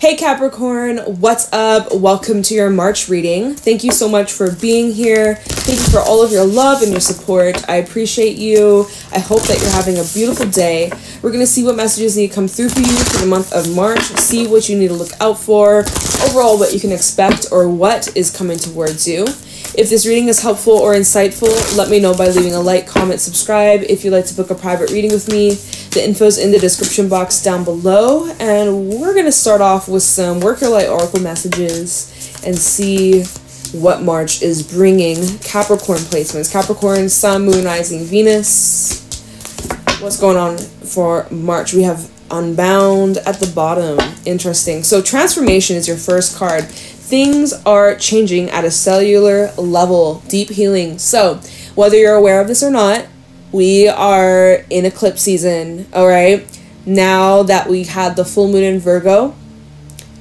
Hey Capricorn, what's up? Welcome to your March reading. Thank you so much for being here. Thank you for all of your love and your support. I appreciate you. I hope that you're having a beautiful day. We're going to see what messages need to come through for you for the month of March. See what you need to look out for. Overall, what you can expect or what is coming towards you. If this reading is helpful or insightful, let me know by leaving a like, comment, subscribe. If you'd like to book a private reading with me, the info's in the description box down below. And we're going to start off with some Work Your Light Oracle messages and see what March is bringing. Capricorn placements. Capricorn, Sun, Moon, Rising, Venus. What's going on for March? We have Unbound at the bottom. Interesting. So transformation is your first card. Things are changing at a cellular level. Deep healing. So whether you're aware of this or not, we are in eclipse season. All right. Now that we had the full moon in Virgo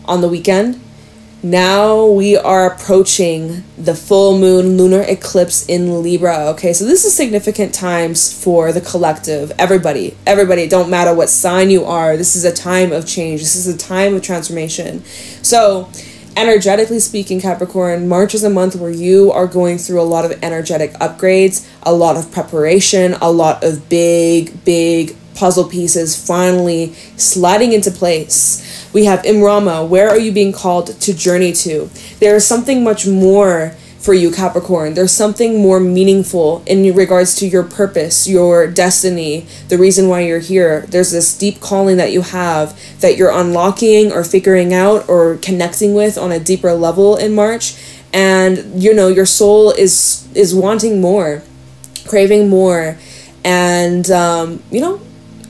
on the weekend, now we are approaching the full moon lunar eclipse in Libra. Okay, so this is significant times for the collective. Everybody, don't matter what sign you are. This is a time of change. This is a time of transformation. So energetically speaking, Capricorn, March is a month where you are going through a lot of energetic upgrades, a lot of preparation, a lot of big puzzle pieces finally sliding into place. We have Imrama. Where are you being called to journey to? There is something much more for you, Capricorn. There's something more meaningful in regards to your purpose, your destiny, the reason why you're here. There's this deep calling that you have that you're unlocking or figuring out or connecting with on a deeper level in March. And, you know, your soul is wanting more, craving more. And, you know,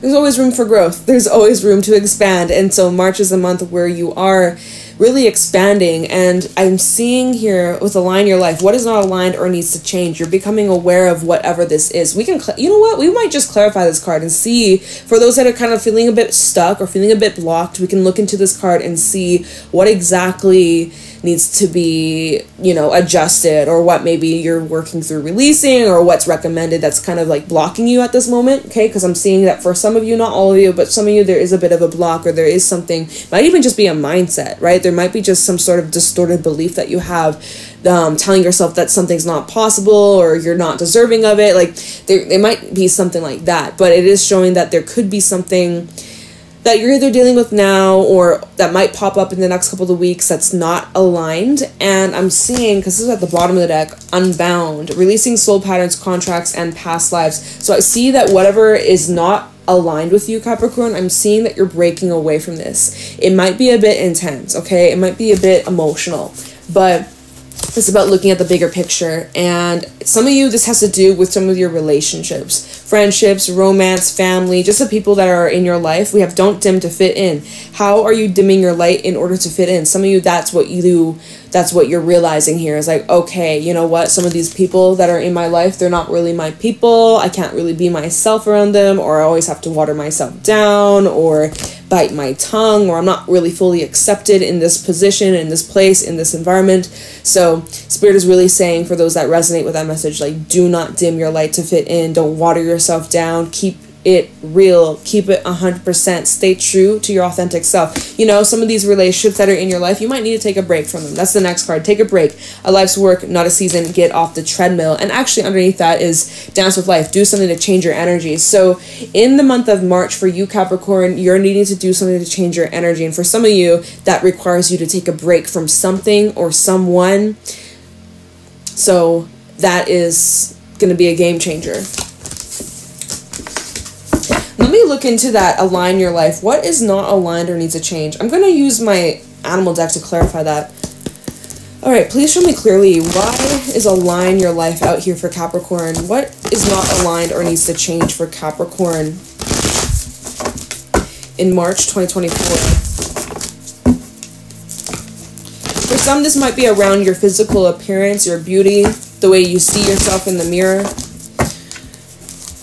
there's always room for growth. There's always room to expand. And so March is a month where you are really expanding. And I'm seeing here with Align Your Life, what is not aligned or needs to change. You're becoming aware of whatever this is. We can, you know what? We might just clarify this card and see, for those that are kind of feeling a bit stuck or feeling a bit blocked, we can look into this card and see what exactly needs to be, you know, adjusted, or what maybe you're working through releasing, or what's recommended that's kind of like blocking you at this moment. Okay, because I'm seeing that for some of you, not all of you, but some of you, there is a bit of a block, or there is something, might even just be a mindset, right? There might be just some sort of distorted belief that you have, telling yourself that something's not possible or you're not deserving of it. Like there might be something like that, but it is showing that there could be something that you're either dealing with now or that might pop up in the next couple of weeks that's not aligned. And I'm seeing, because this is at the bottom of the deck, Unbound, releasing soul patterns, contracts, and past lives. So I see that whatever is not aligned with you, Capricorn, I'm seeing that you're breaking away from this. It might be a bit intense, okay? It might be a bit emotional, but it's about looking at the bigger picture. And some of you, this has to do with some of your relationships, friendships, romance, family, just the people that are in your life. We have don't dim to fit in. How are you dimming your light in order to fit in? Some of you, that's what you do. That's what you're realizing here is like, okay, you know what? Some of these people that are in my life, they're not really my people. I can't really be myself around them, or I always have to water myself down, or bite my tongue, or I'm not really fully accepted in this position, in this place, in this environment. So Spirit is really saying, for those that resonate with that message, like, do not dim your light to fit in. Don't water yourself down. Keep it real. Keep it 100%. Stay true to your authentic self. You know, some of these relationships that are in your life, you might need to take a break from them. That's the next card. Take a break. A life's work, not a season. Get off the treadmill. And actually underneath that is Dance with Life. Do something to change your energy. So in the month of March for you, Capricorn, you're needing to do something to change your energy. And for some of you, that requires you to take a break from something or someone. So that is going to be a game changer. Let me look into that Align Your Life. What is not aligned or needs a change? I'm going to use my animal deck to clarify that. All right, please show me clearly, why is Align Your Life out here for Capricorn? What is not aligned or needs to change for Capricorn in March 2024? For some, this might be around your physical appearance, your beauty, the way you see yourself in the mirror.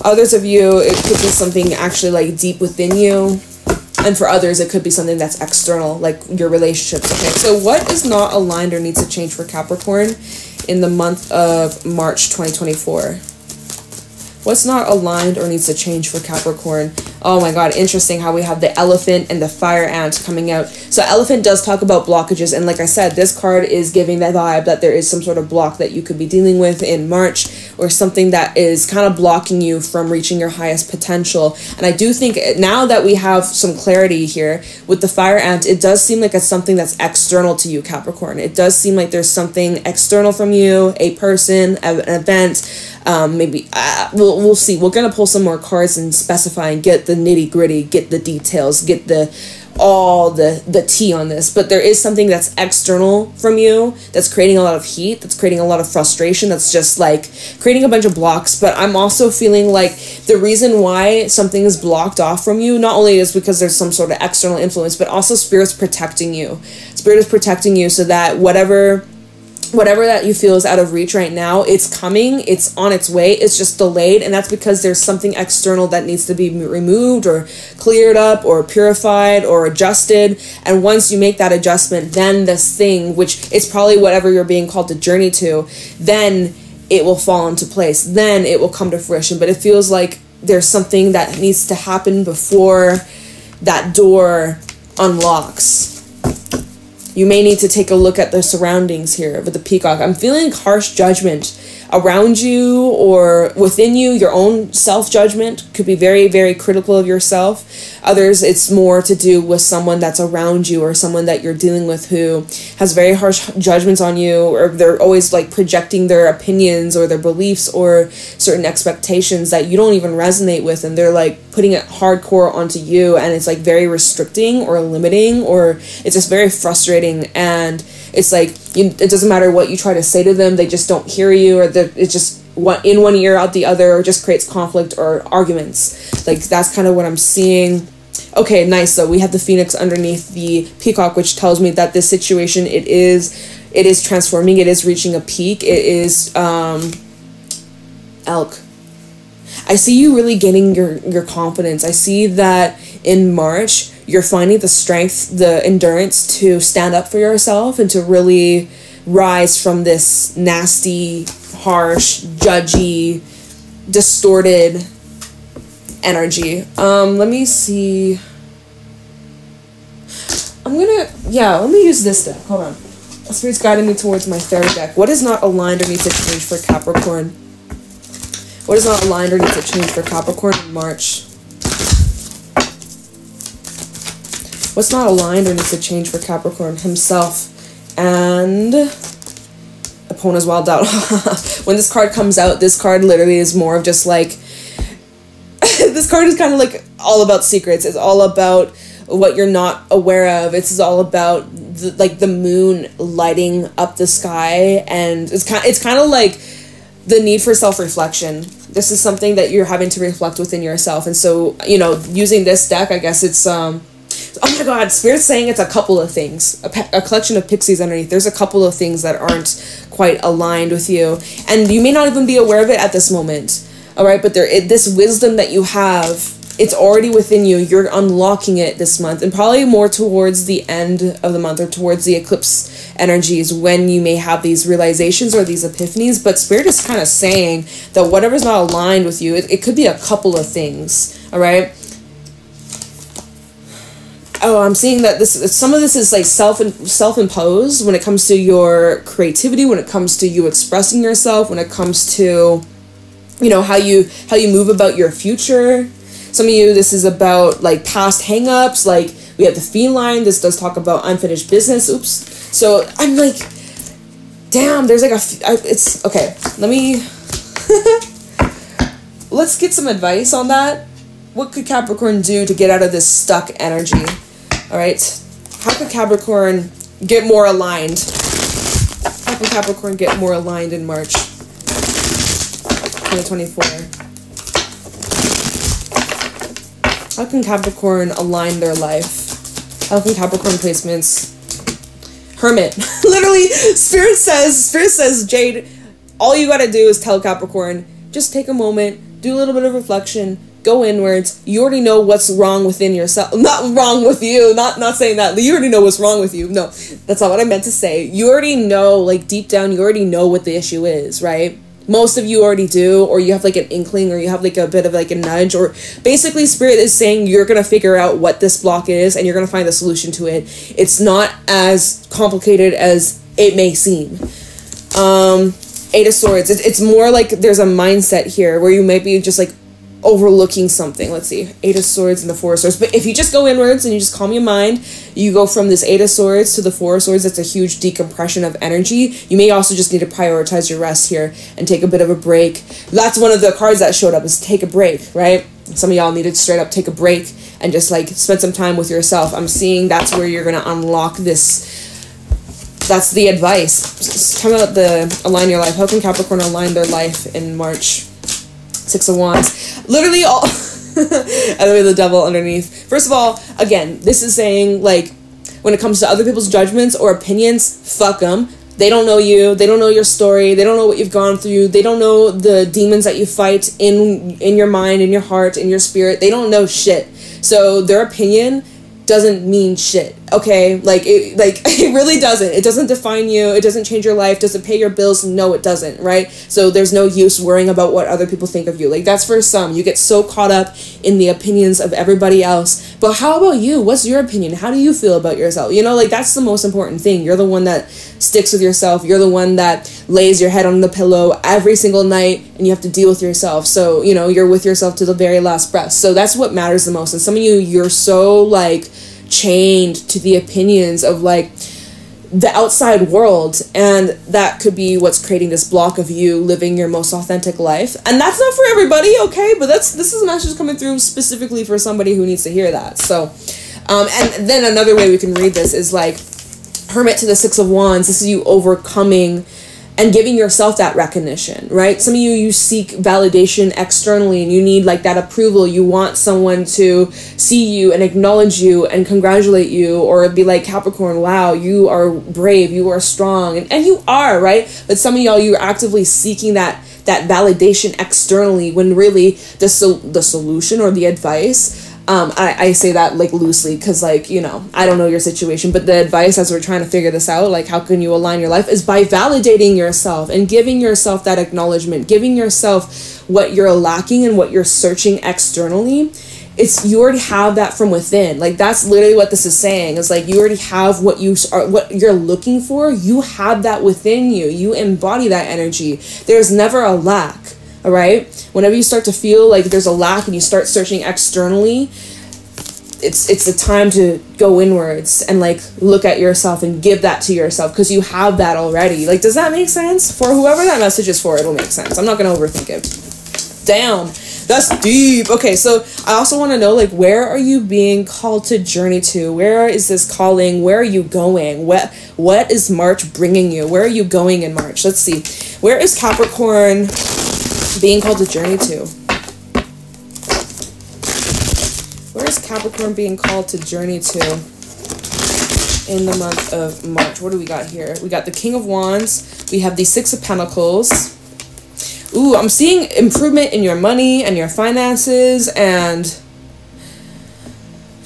Others of you, it could be something actually like deep within you. And for others, it could be something that's external, like your relationships. Okay, so what is not aligned or needs to change for Capricorn in the month of March 2024? What's not aligned or needs to change for Capricorn? Oh my god, interesting how we have the elephant and the fire ant coming out. So elephant does talk about blockages, and like I said, this card is giving that vibe that there is some sort of block that you could be dealing with in March, or something that is kind of blocking you from reaching your highest potential. And I do think now that we have some clarity here with the fire ant, it does seem like it's something that's external to you, Capricorn. It does seem like there's something external from you, a person, an event. Maybe we'll see. We're gonna pull some more cards and specify and get the nitty gritty, get the details, get all the tea on this. But there is something that's external from you that's creating a lot of heat, that's creating a lot of frustration, that's just like creating a bunch of blocks. But I'm also feeling like the reason why something is blocked off from you not only is because there's some sort of external influence, but also Spirit's protecting you. Spirit is protecting you so that whatever that you feel is out of reach right now, it's coming, it's on its way, it's just delayed, and that's because there's something external that needs to be removed or cleared up or purified or adjusted. And once you make that adjustment, then this thing, which is probably whatever you're being called to journey to, then it will fall into place, then it will come to fruition. But it feels like there's something that needs to happen before that door unlocks. You may need to take a look at the surroundings here with the peacock. I'm feeling harsh judgment around you or within you. Your own self-judgment could be very, very critical of yourself. Others, it's more to do with someone that's around you or someone that you're dealing with who has very harsh judgments on you, or they're always like projecting their opinions or their beliefs or certain expectations that you don't even resonate with, and they're like putting it hardcore onto you, and it's like very restricting or limiting, or it's just very frustrating. And it's like it doesn't matter what you try to say to them, they just don't hear you, or it's just in one ear out the other, or just creates conflict or arguments. Like that's kind of what I'm seeing. Okay, nice. So we have the phoenix underneath the peacock, which tells me that this situation, it is transforming, it is reaching a peak. It is elk. I see you really gaining your confidence. I see that in March you're finding the strength, the endurance to stand up for yourself and to really rise from this nasty, harsh, judgy, distorted energy. Let me see. Let me use this deck. Hold on. Spirit's guiding me towards my fairy deck. What is not aligned or needs to change for Capricorn? What is not aligned or needs to change for Capricorn in March? What's not aligned or needs to change for Capricorn himself and opponent's wild out? When this card comes out, this card literally is more of just like this card is kind of like all about secrets. It's all about what you're not aware of. It's all about the moon lighting up the sky, and it's kind of like the need for self-reflection. This is something that you're having to reflect within yourself. And so, using this deck, I guess it's oh my god, Spirit's saying it's a couple of things. A collection of pixies underneath. There's a couple of things that aren't quite aligned with you, and you may not even be aware of it at this moment. All right, but this wisdom that you have, it's already within you. You're unlocking it this month, and probably more towards the end of the month or towards the eclipse energies when you may have these realizations or these epiphanies. But Spirit is kind of saying that whatever's not aligned with you, it could be a couple of things. All right. Oh, I'm seeing that some of this is like self-imposed when it comes to your creativity, when it comes to you expressing yourself, when it comes to how you move about your future. Some of you, this is about like past hang-ups. Like we have the feline. This does talk about unfinished business. Oops. So I'm like, damn, there's like it's okay. Let's get some advice on that. What could Capricorn do to get out of this stuck energy? All right. How could Capricorn get more aligned? How can Capricorn get more aligned in March 2024? How can Capricorn align their life? How can Capricorn placements? Hermit. Literally, Spirit says, Jade, all you gotta do is tell Capricorn, just take a moment, do a little bit of reflection, go inwards. You already know what's wrong within yourself. Not wrong with you. Not saying that. You already know what's wrong with you. No, that's not what I meant to say. You already know, like deep down, you already know what the issue is, right? most of you already do, or you have like an inkling, or you have like a bit of like a nudge, or basically spirit is saying you're going to figure out what this block is and you're going to find a solution to it. It's not as complicated as it may seem. Eight of Swords. It's more like there's a mindset here where you might be just like overlooking something. Let's see, Eight of Swords and the Four of Swords. But if you just go inwards and you just calm your mind, you go from this Eight of Swords to the Four of Swords. That's a huge decompression of energy. You may also just need to prioritize your rest here and take a bit of a break. That's one of the cards that showed up, is take a break, right? Some of y'all needed to straight up take a break and just like spend some time with yourself. I'm seeing that's where you're going to unlock this. That's the advice. Talk about the align your life. How can Capricorn align their life in March? Six of Wands. Literally all... and then the devil underneath. First of all, again, this is saying, like, when it comes to other people's judgments or opinions, fuck them. They don't know you. They don't know your story. They don't know what you've gone through. They don't know the demons that you fight in your mind, in your heart, in your spirit. They don't know shit. So their opinion doesn't mean shit, okay? Like it really doesn't. It doesn't define you. It doesn't change your life. Does it pay your bills? No, it doesn't, right? So there's no use worrying about what other people think of you. Like, that's for some. You get so caught up in the opinions of everybody else. But how about you? What's your opinion? How do you feel about yourself? You know, like, that's the most important thing. You're the one that sticks with yourself. You're the one that lays your head on the pillow every single night, and you have to deal with yourself. So, you know, you're with yourself to the very last breath. So that's what matters the most. And some of you, you're so, like, chained to the opinions of like the outside world, and that could be what's creating this block of you living your most authentic life. And that's not for everybody, okay? But this is a message coming through specifically for somebody who needs to hear that. So and then another way we can read this is like Hermit to the Six of Wands. This is you overcoming and giving yourself that recognition, right? Some of you seek validation externally, and you need like that approval. You want someone to see you and acknowledge you and congratulate you, or be like, Capricorn, wow, you are brave, you are strong, and you are, right? But some of y'all, you're actively seeking that validation externally, when really the solution or the advice, I say that like loosely because, like, you know, I don't know your situation, but the advice as we're trying to figure this out, like how can you align your life, is by validating yourself and giving yourself that acknowledgement, giving yourself what you're lacking and what you're searching externally. It's, you already have that from within. Like, that's literally what this is saying. It's like you already have what you're looking for. You have that within you. You embody that energy. There's never a lack. All right. Whenever you start to feel like there's a lack and you start searching externally, it's the time to go inwards and like look at yourself and give that to yourself, because you have that already. Like, does that make sense? For whoever that message is for, it'll make sense. I'm not gonna overthink it. Damn, that's deep. Okay, so I also want to know, like, where are you being called to journey to? Where is this calling? Where are you going? What is March bringing you? Where are you going in March? Let's see. Where is Capricorn being called to journey to? Where is Capricorn being called to journey to in the month of March? What do we got here? We got the King of Wands. We have the Six of Pentacles. Ooh, I'm seeing improvement in your money and your finances, and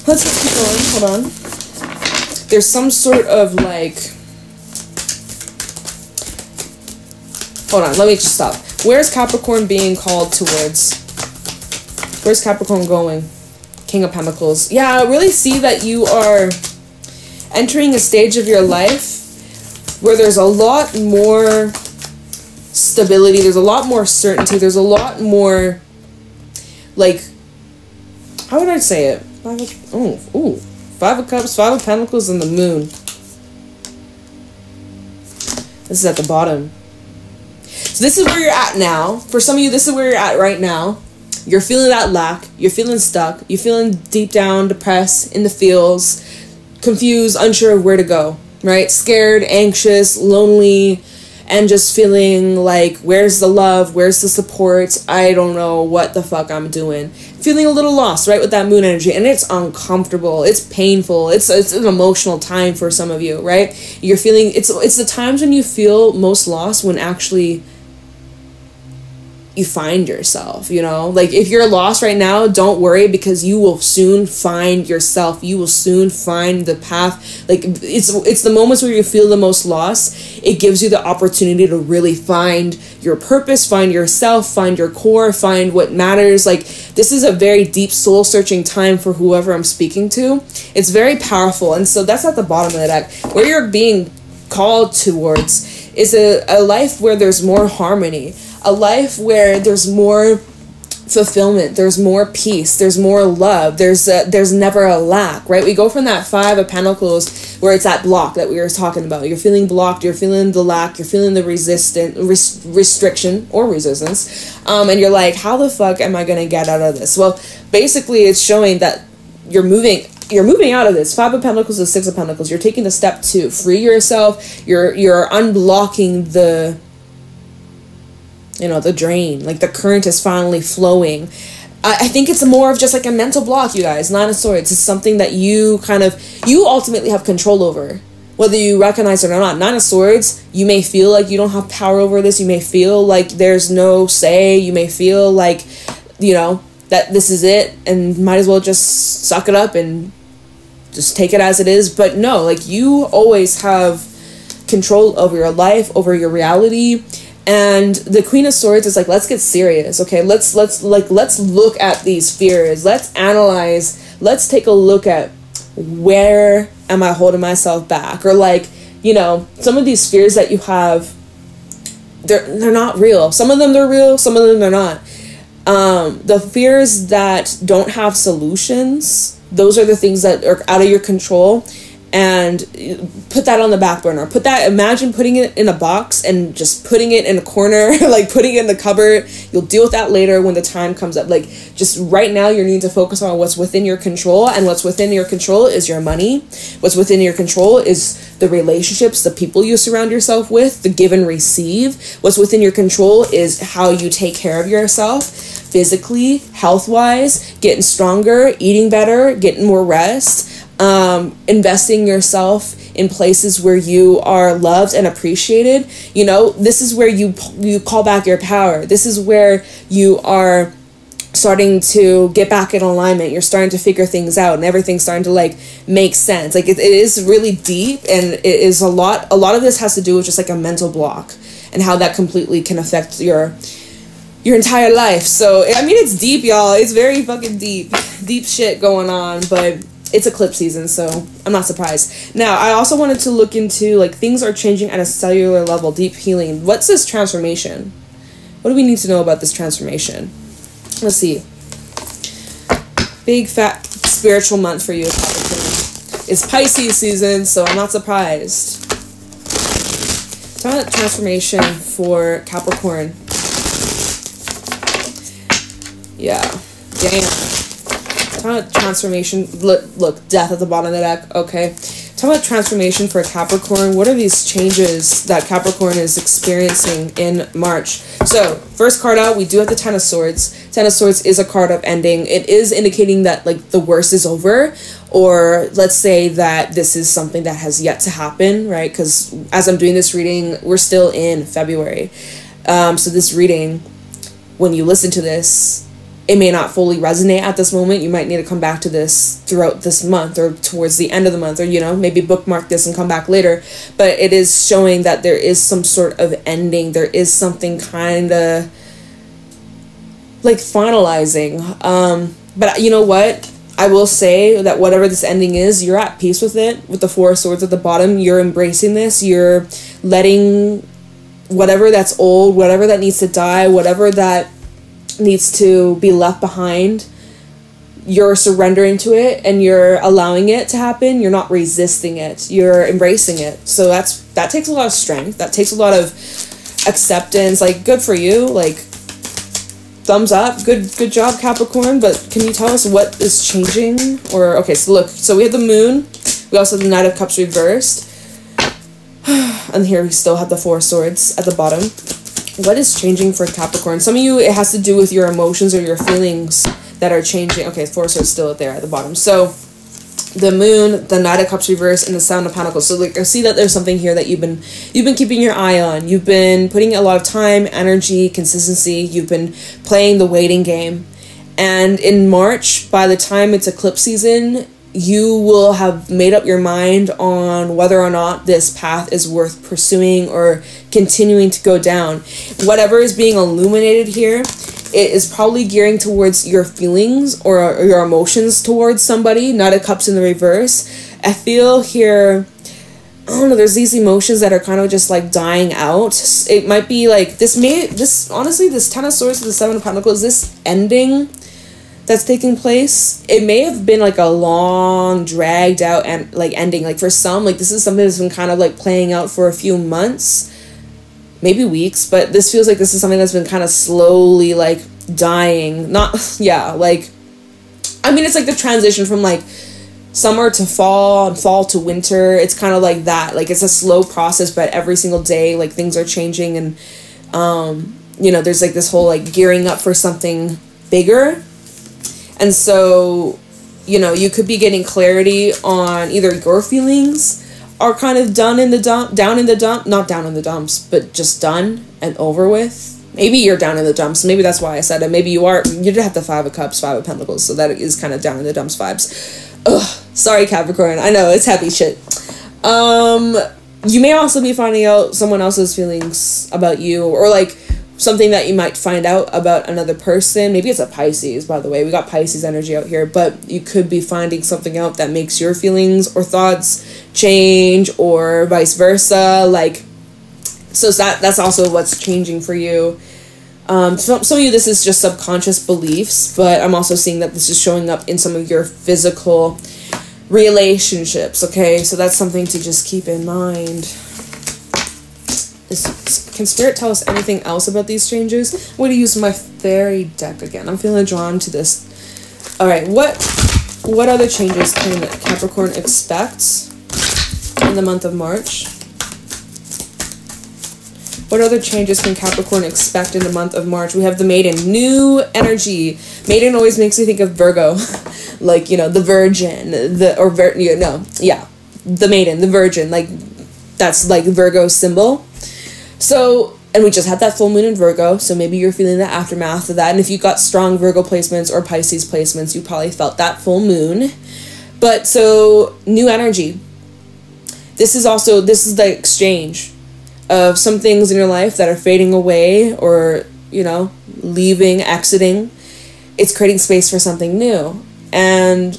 let's just keep going. Hold on. There's some sort of like, hold on, let me just stop. Where's Capricorn being called towards? Where's Capricorn going? King of Pentacles. Yeah, I really see that you are entering a stage of your life where there's a lot more stability, there's a lot more certainty, there's a lot more, like, how would I say it? Five of Cups, Five of Pentacles, and the Moon. This is at the bottom. So this is where you're at now. For some of you, this is where you're at right now. You're feeling that lack. You're feeling stuck. You're feeling deep down, depressed, in the feels, confused, unsure of where to go, right? Scared, anxious, lonely, and just feeling like, where's the love? Where's the support? I don't know what the fuck I'm doing. Feeling a little lost, right, with that moon energy. And it's uncomfortable. It's painful. It's an emotional time for some of you, right? You're feeling, it's the times when you feel most lost, when actually you find yourself, you know? Like, if you're lost right now, don't worry, because you will soon find yourself. You will soon find the path. Like, it's the moments where you feel the most lost. It gives you the opportunity to really find your purpose, find yourself, find your core, find what matters. Like, this is a very deep soul searching time for whoever I'm speaking to. It's very powerful. And so that's at the bottom of the deck. Where you're being called towards is a life where there's more harmony, a life where there's more fulfillment, there's more peace, there's more love, there's never a lack, right? We go from that 5 of Pentacles where it's that block that we were talking about. You're feeling blocked, you're feeling the lack, you're feeling the restriction or resistance, and you're like, how the fuck am I gonna get out of this? Well, basically it's showing that you're moving out of this. 5 of Pentacles to 6 of Pentacles. You're taking the step to free yourself. You're unblocking the, you know, the drain. Like, the current is finally flowing. I think it's more of just like a mental block, you guys. 9 of Swords is something that you ultimately have control over, whether you recognize it or not. 9 of Swords, you may feel like you don't have power over this. You may feel like there's no say. You may feel like, you know, that this is it and might as well just suck it up and just take it as it is. But no, like, you always have control over your life, over your reality. And the Queen of Swords is like, let's get serious, okay? Let's look at these fears. Let's analyze. Let's take a look at, where am I holding myself back? Or, like, you know, some of these fears that you have, they're not real. Some of them they're real, some of them they're not. The fears that don't have solutions, those are the things that are out of your control, and put that on the back burner. Imagine putting it in a box and just putting it in a corner, like putting it in the cupboard. You'll deal with that later when the time comes up. Like, just right now you need to focus on what's within your control, and what's within your control is your money. What's within your control is the relationships, the people you surround yourself with, the give and receive. What's within your control is how you take care of yourself, physically, health-wise, getting stronger, eating better, getting more rest, investing yourself in places where you are loved and appreciated. You know, this is where you call back your power. This is where you are starting to get back in alignment. You're starting to figure things out, and everything's starting to, like, make sense. Like, it is really deep, and it is a lot of this has to do with just like a mental block, and how that completely can affect your entire life. So, I mean, it's deep, y'all. It's very fucking deep shit going on, but it's eclipse season, so I'm not surprised. Now, I also wanted to look into, like, things are changing at a cellular level, deep healing. What's this transformation? What do we need to know about this transformation? Let's see. Big, fat, spiritual month for you, Capricorn. It's Pisces season, so I'm not surprised. Talk about transformation for Capricorn. Yeah. Damn. Talk about transformation. Look, death at the bottom of the deck. Okay. Talk about transformation for Capricorn. What are these changes that Capricorn is experiencing in March? So, first card out, we do have the 10 of Swords. 10 of Swords is a card of ending. It is indicating that, like, the worst is over. Or let's say that this is something that has yet to happen, right? Because as I'm doing this reading, we're still in February. So this reading, when you listen to this, it may not fully resonate at this moment. You might need to come back to this throughout this month or towards the end of the month, or, you know, maybe bookmark this and come back later. But it is showing that there is some sort of ending. There is something kind of like finalizing. But you know what? I will say that whatever this ending is, you're at peace with it. With the 4 of Swords at the bottom, you're embracing this. You're letting whatever that's old, whatever that needs to die, whatever that needs to be left behind, you're surrendering to it and you're allowing it to happen. You're not resisting it. You're embracing it. So that takes a lot of strength. That takes a lot of acceptance. Like, good for you. Like, thumbs up. Good job, Capricorn. But can you tell us what is changing? Or, okay, so look. So we have the Moon. We also have the Knight of Cups reversed. And here we still have the 4 of Swords at the bottom. What is changing for Capricorn? Some of you, it has to do with your emotions or your feelings that are changing. Okay, 4 of Swords still there at the bottom. So the Moon, the Knight of Cups reverse, and the Seven of Pentacles. So like I see that there's something here that you've been keeping your eye on. You've been putting a lot of time, energy, consistency. You've been playing the waiting game. And in March, by the time it's eclipse season, you will have made up your mind on whether or not this path is worth pursuing or continuing to go down. Whatever is being illuminated here, it is probably gearing towards your feelings or your emotions towards somebody. Knight of Cups in the reverse. I feel here, I don't know, there's these emotions that are kind of just like dying out. It might be like honestly, this Ten of Swords to the Seven of Pentacles, this ending that's taking place, it may have been like a long dragged out and like ending. Like for some, like this is something that's been kind of like playing out for a few months, maybe weeks, but this feels like this is something that's been kind of slowly like dying. Not, yeah, like, I mean, it's like the transition from like summer to fall and fall to winter. It's kind of like that. Like it's a slow process, but every single day, like things are changing, and you know, there's like this whole like gearing up for something bigger. And so, you know, you could be getting clarity on either your feelings are kind of down in the dumps, but just done and over with. Maybe you're down in the dumps. Maybe that's why I said it. Maybe you are. You did have the Five of Cups, Five of Pentacles, so that is kind of down in the dumps vibes. Ugh, sorry, Capricorn. I know, it's heavy shit. You may also be finding out someone else's feelings about you, or like something that you might find out about another person. Maybe it's a Pisces, by the way. We got Pisces energy out here, but you could be finding something out that makes your feelings or thoughts change, or vice versa. Like, so that's also what's changing for you. Some of you, this is just subconscious beliefs, but I'm also seeing that this is showing up in some of your physical relationships, okay? So that's something to just keep in mind. Can Spirit tell us anything else about these changes? I'm going to use my fairy deck again. I'm feeling drawn to this. All right, what other changes can Capricorn expect in the month of March? What other changes can Capricorn expect in the month of March? We have the Maiden, new energy. Maiden always makes me think of Virgo, like, you know, the Virgin, the Maiden, the Virgin, like that's like Virgo's symbol. So, and we just had that full moon in Virgo, so maybe you're feeling the aftermath of that. And if you got strong Virgo placements or Pisces placements, you probably felt that full moon. But so, new energy. This is the exchange of some things in your life that are fading away, or, you know, leaving, exiting. It's creating space for something new. And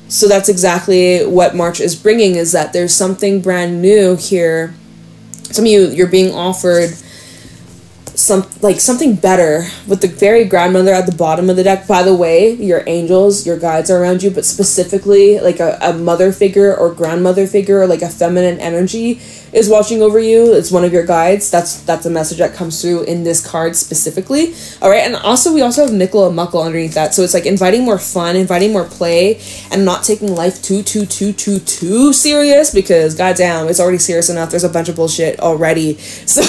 so that's exactly what March is bringing, is that there's something brand new here. Some of you, you're being offered something better, with the fairy grandmother at the bottom of the deck. By the way, your angels, your guides are around you, but specifically like a mother figure or grandmother figure, or like a feminine energy is watching over you. It's one of your guides. That's a message that comes through in this card specifically. All right, and also we also have Mickle and Muckle underneath that, so it's like inviting more fun, inviting more play, and not taking life too serious, because goddamn, it's already serious enough. There's a bunch of bullshit already, so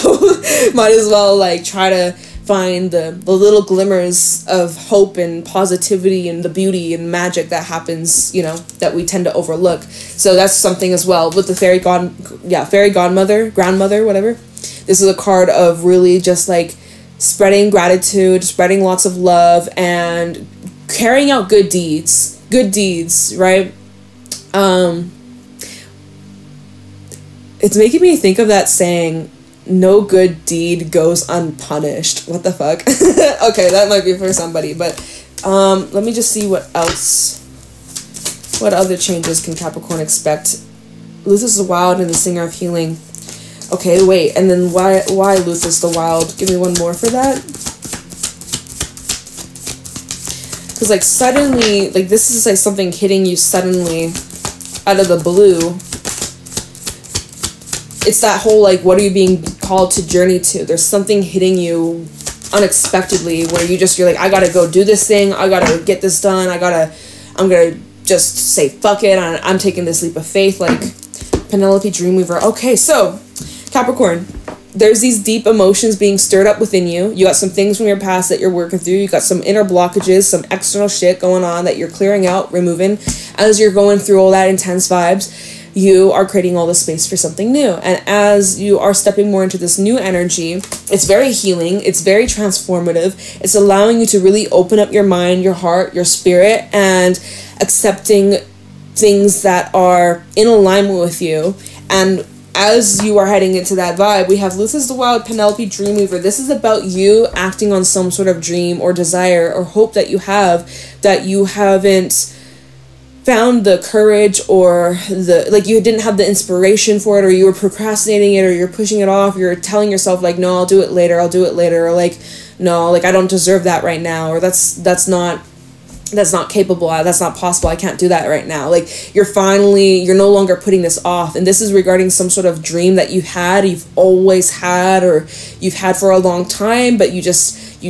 might as well like try to find the little glimmers of hope and positivity and the beauty and magic that happens, you know, that we tend to overlook. So that's something as well with the fairy godmother, grandmother, whatever. This is a card of really just like spreading gratitude, spreading lots of love, and carrying out good deeds, right? It's making me think of that saying, no good deed goes unpunished. What the fuck? Okay, that might be for somebody, but let me just see what else. What other changes can Capricorn expect? Luthus the Wild and the Singer of Healing. Okay, wait, and then why Luthus the Wild? Give me one more for that. Because like suddenly, like this is like something hitting you suddenly out of the blue. It's that whole like, what are you being called to journey to? There's something hitting you unexpectedly where you're like, I gotta go do this thing, I gotta get this done, I'm gonna just say fuck it, I'm taking this leap of faith, like Penelope Dreamweaver. Okay, so Capricorn, there's these deep emotions being stirred up within you. You got some things from your past that you're working through. You got some inner blockages, some external shit going on that you're clearing out, removing. As you're going through all that intense vibes, you are creating all the space for something new. And as you are stepping more into this new energy, it's very healing. It's very transformative. It's allowing you to really open up your mind, your heart, your spirit, and accepting things that are in alignment with you. And as you are heading into that vibe, we have Luthas the Wild, Penelope, Dreamweaver. This is about you acting on some sort of dream or desire or hope that you have that you haven't found the courage or you didn't have the inspiration for it, or you were procrastinating it, or you're pushing it off. You're telling yourself like, no, I'll do it later, or like, no, like I don't deserve that right now, or that's not capable, that's not possible, I can't do that right now. Like you're no longer putting this off. And this is regarding some sort of dream that you've always had, or you've had for a long time, but you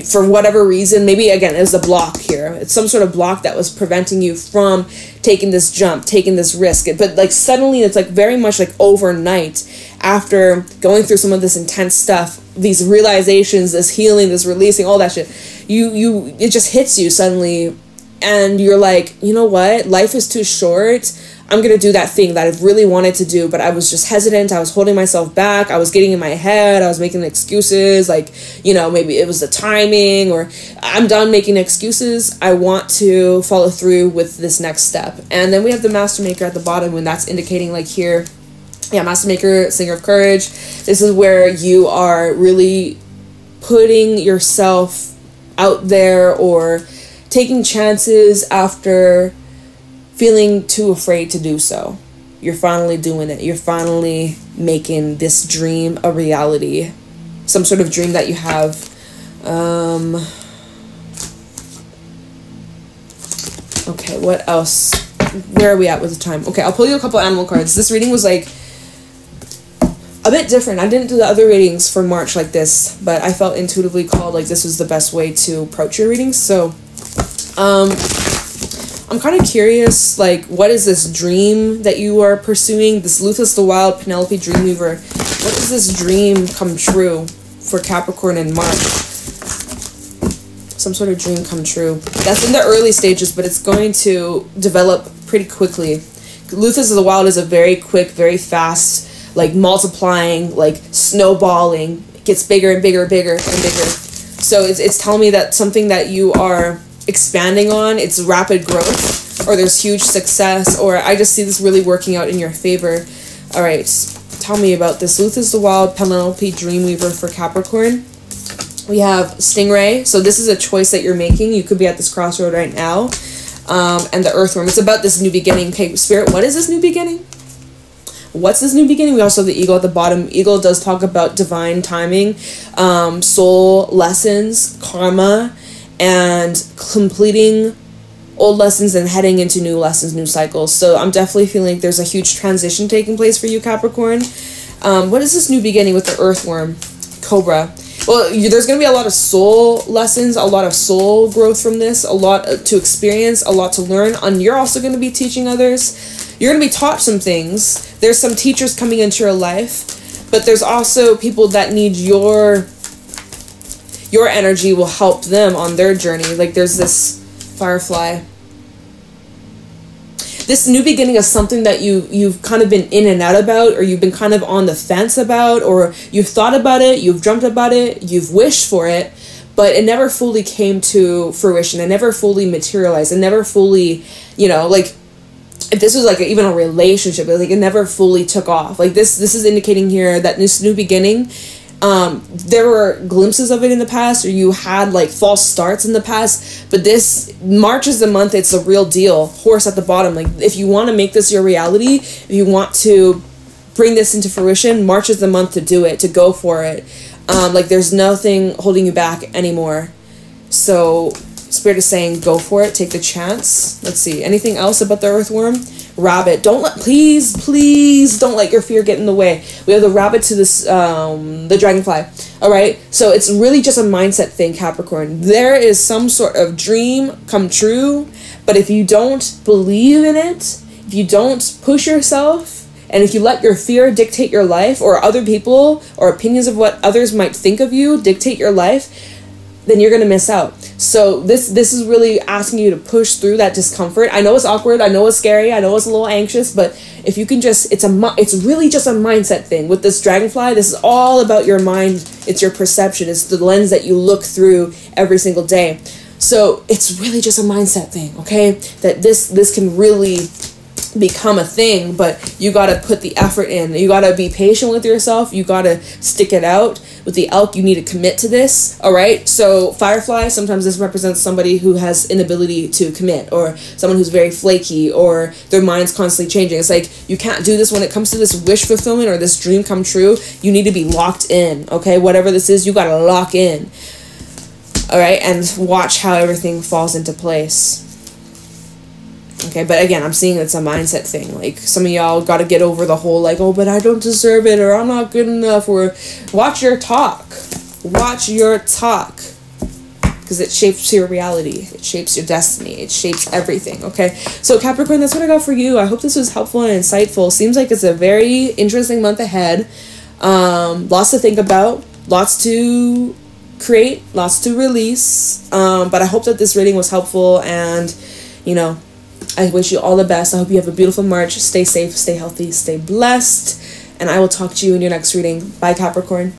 for whatever reason, maybe again it was a block here, it's some sort of block that was preventing you from taking this jump, taking this risk. But like suddenly it's like very much like overnight, after going through some of this intense stuff, these realizations, this healing, this releasing, all that shit, it just hits you suddenly. And you're like, you know what? Life is too short. I'm going to do that thing that I've really wanted to do, but I was just hesitant. I was holding myself back. I was getting in my head. I was making excuses. Like, maybe it was the timing, or I'm done making excuses. I want to follow through with this next step. And then we have the Master Maker at the bottom, and that's indicating like here, yeah, Master Maker, Singer of Courage. This is where you are really putting yourself out there, or taking chances after feeling too afraid to do so. You're finally doing it. You're finally making this dream a reality. Some sort of dream that you have. Okay, what else? Where are we at with the time? Okay, I'll pull you a couple animal cards. This reading was like a bit different. I didn't do the other readings for March like this, but I felt intuitively called like this was the best way to approach your readings. So I'm kind of curious, like, what is this dream that you are pursuing? This Luthas the Wild, Penelope, Dreamweaver. What does this dream come true for Capricorn in March? Some sort of dream come true. That's in the early stages, but it's going to develop pretty quickly. Luthas the Wild is a very quick, very fast, like, multiplying, like, snowballing. It gets bigger and bigger and bigger and bigger. So it's telling me that something that you are expanding on, it's rapid growth, or there's huge success, or I just see this really working out in your favor. All right, tell me about this. Luthas the Wild, Penelope, Dreamweaver for Capricorn. We have Stingray. So this is a choice that you're making. You could be at this crossroad right now. And the Earthworm. It's about this new beginning. Okay, Spirit, what is this new beginning? What's this new beginning? We also have the Eagle at the bottom. Eagle does talk about divine timing, soul lessons, karma, and completing old lessons and heading into new lessons, new cycles. So I'm definitely feeling like there's a huge transition taking place for you, Capricorn. What is this new beginning with the Earthworm? Cobra. Well, there's going to be a lot of soul lessons, a lot of soul growth from this, a lot to experience, a lot to learn. And you're also going to be teaching others. You're going to be taught some things. There's some teachers coming into your life, but there's also people that need your energy will help them on their journey. Like there's this Firefly. This new beginning is something that you've kind of been in and out about, or you've been kind of on the fence about, or you've thought about it, you've dreamt about it, you've wished for it, but it never fully came to fruition. It never fully materialized. It never fully, like if this was like even a relationship, like it never fully took off. Like this is indicating here that this new beginning, there were glimpses of it in the past, or you had like false starts in the past, but this March is the month. It's a real deal. Horse at the bottom. Like if you want to make this your reality, if you want to bring this into fruition, March is the month to do it, to go for it. Like there's nothing holding you back anymore. So Spirit is saying go for it, take the chance. Let's see, anything else about the Earthworm? Rabbit. Please don't let your fear get in the way. We have the rabbit to this the dragonfly. All right, so it's really just a mindset thing, Capricorn. There is some sort of dream come true, but if you don't believe in it, if you don't push yourself, And if you let your fear dictate your life, or other people or opinions of what others might think of you dictate your life, then you're going to miss out. So this is really asking you to push through that discomfort. I know it's awkward. I know it's scary. I know it's a little anxious, but if you can just, it's really just a mindset thing. With this dragonfly, this is all about your mind. It's your perception. It's the lens that you look through every single day. So it's really just a mindset thing, okay? That this can really become a thing, but you got to put the effort in. You got to be patient with yourself. You got to stick it out. With the elk, you need to commit to this, all right? So firefly, sometimes this represents somebody who has inability to commit, or someone who's very flaky, or their mind's constantly changing. It's like, you can't do this when it comes to this wish fulfillment or this dream come true. You need to be locked in, okay? Whatever this is, you got to lock in, all right? And watch how everything falls into place. Okay, but again, I'm seeing it's a mindset thing. Like, some of y'all got to get over the whole, like, oh, but I don't deserve it, or I'm not good enough, or watch your talk. Watch your talk. Because it shapes your reality. It shapes your destiny. It shapes everything, okay? So, Capricorn, that's what I got for you. I hope this was helpful and insightful. Seems like it's a very interesting month ahead. Lots to think about. Lots to create. Lots to release. But I hope that this reading was helpful, and, you know, I wish you all the best. I hope you have a beautiful March. Stay safe, stay healthy, stay blessed. And I will talk to you in your next reading. Bye, Capricorn.